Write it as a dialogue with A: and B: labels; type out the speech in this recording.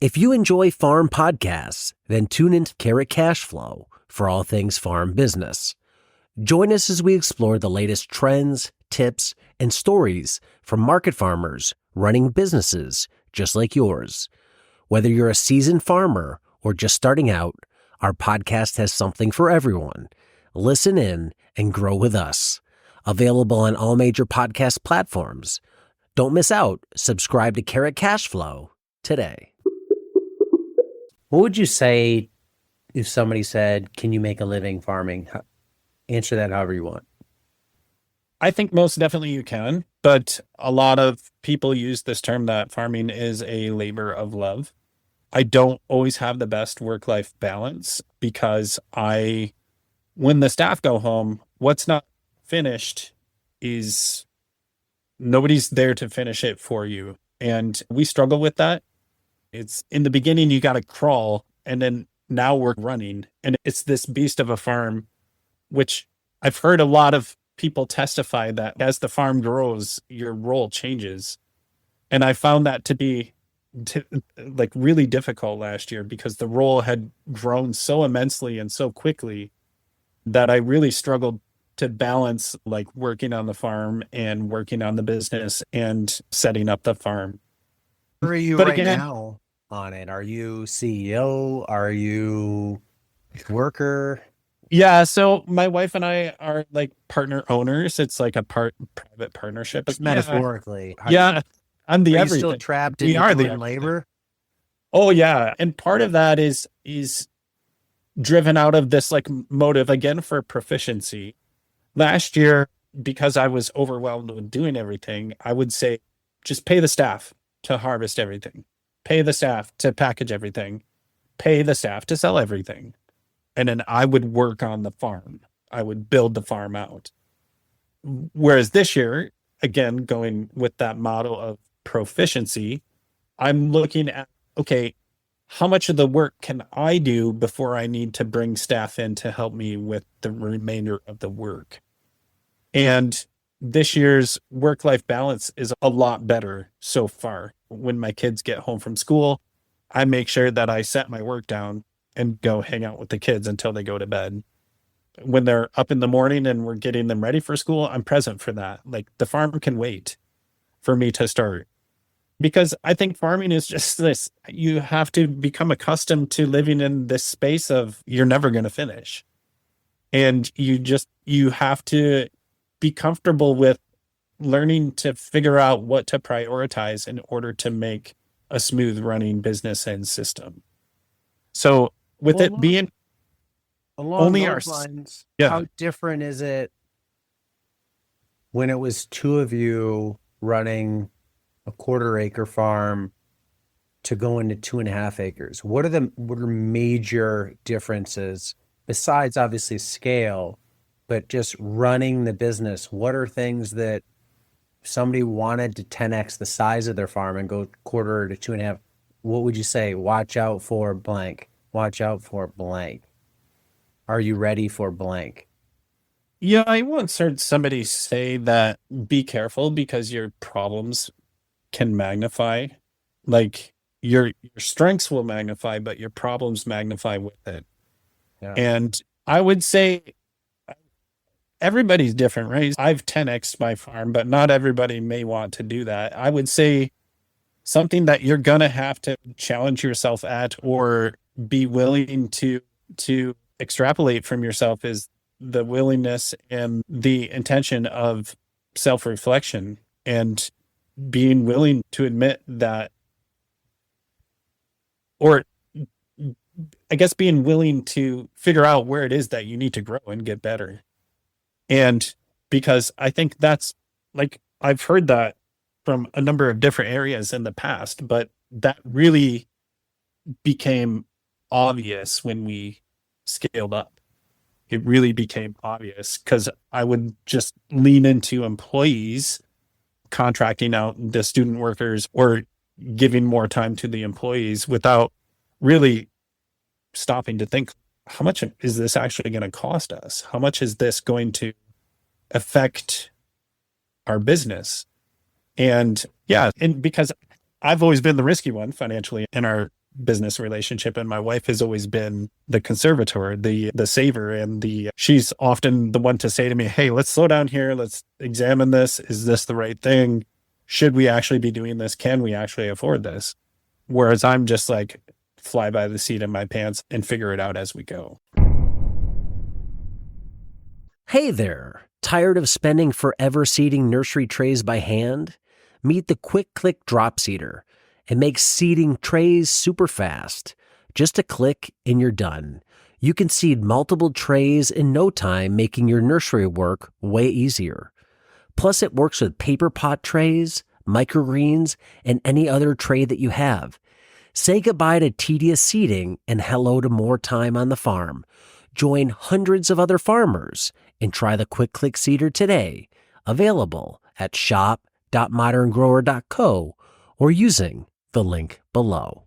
A: If you enjoy farm podcasts, then tune into Carrot Cash Flow for all things farm business. Join us as we explore the latest trends, tips, and stories from market farmers running businesses just like yours. Whether you're a seasoned farmer or just starting out, our podcast has something for everyone. Listen in and grow with us. Available on all major podcast platforms. Don't miss out. Subscribe to Carrot Cash Flow today. What would you say if somebody said, can you make a living farming? Answer that however you want.
B: I think most definitely you can, but a lot of people use this term that farming is a labor of love. I don't always have the best work-life balance because when the staff go home, what's not finished is nobody's there to finish it for you. And we struggle with that. It's in the beginning, you got to crawl, and then now we're running. And it's this beast of a farm, which I've heard a lot of people testify that as the farm grows, your role changes. And I found that to be like really difficult last year because the role had grown so immensely and so quickly that I really struggled to balance like working on the farm and working on the business and setting up the farm.
A: Where are you
B: But
A: right
B: again,
A: now on it? Are you CEO? Are you worker?
B: yeah, so my wife and I are like partner owners. It's like a private partnership.
A: Just
B: Yeah,
A: metaphorically.
B: yeah, I'm the
A: Are you still
B: everything.
A: trapped
B: We
A: in
B: are
A: your
B: the
A: own
B: everything.
A: labor?
B: Oh yeah, and part of that is driven out of this like motive again for proficiency. Last year, because I was overwhelmed with doing everything, I would say just pay the staff to harvest everything, pay the staff to package everything, pay the staff to sell everything. And then I would work on the farm. I would build the farm out. Whereas this year, again, going with that model of proficiency, I'm looking at, okay, how much of the work can I do before I need to bring staff in to help me with the remainder of the work? And this year's work-life balance is a lot better so far. When my kids get home from school, I make sure that I set my work down and go hang out with the kids until they go to bed. When they're up in the morning and we're getting them ready for school, I'm present for that. Like the farm can wait for me to start. Because I think farming is just this, you have to become accustomed to living in this space of you're never going to finish. And you have to be comfortable with learning to figure out what to prioritize in order to make a smooth running business and system. So with
A: Well,
B: it being
A: along
B: only
A: those lines,
B: yeah,
A: how different is it when it was two of you running a quarter acre farm to go into 2.5 acres? What are major differences besides obviously scale, but just running the business? What are things that if somebody wanted to 10x the size of their farm and go quarter to 2.5, what would you say? Watch out for blank. Watch out for blank. Are you ready for blank?
B: yeah, I once heard somebody say that be careful because your problems can magnify. Like your strengths will magnify, but your problems magnify with it.
A: Yeah.
B: And I would say everybody's different, right? I've 10x my farm, but not everybody may want to do that. I would say something that you're gonna have to challenge yourself at or be willing to extrapolate from yourself is the willingness and the intention of self-reflection and being willing to admit that, or I guess being willing to figure out where it is that you need to grow and get better. And because I think that's like, I've heard that from a number of different areas in the past, but that really became obvious when we scaled up. It really became obvious because I would just lean into employees, contracting out the student workers or giving more time to the employees without really stopping to think, how much is this actually going to cost us? How much is this going to affect our business? And yeah, and because I've always been the risky one financially in our business relationship, and my wife has always been the conservator, the saver, and she's often the one to say to me, "Hey, let's slow down here. Let's examine this. Is this the right thing? Should we actually be doing this? Can we actually afford this?" Whereas I'm just like fly by the seat of my pants and figure it out as we go.
A: Hey there! Tired of spending forever seeding nursery trays by hand? Meet the Quick Click Drop Seeder. It makes seeding trays super fast. Just a click and you're done. You can seed multiple trays in no time, making your nursery work way easier. Plus, it works with paper pot trays, microgreens, and any other tray that you have. Say goodbye to tedious seeding and hello to more time on the farm. Join hundreds of other farmers and try the Quick Click Seeder today. Available at shop.moderngrower.co or using the link below.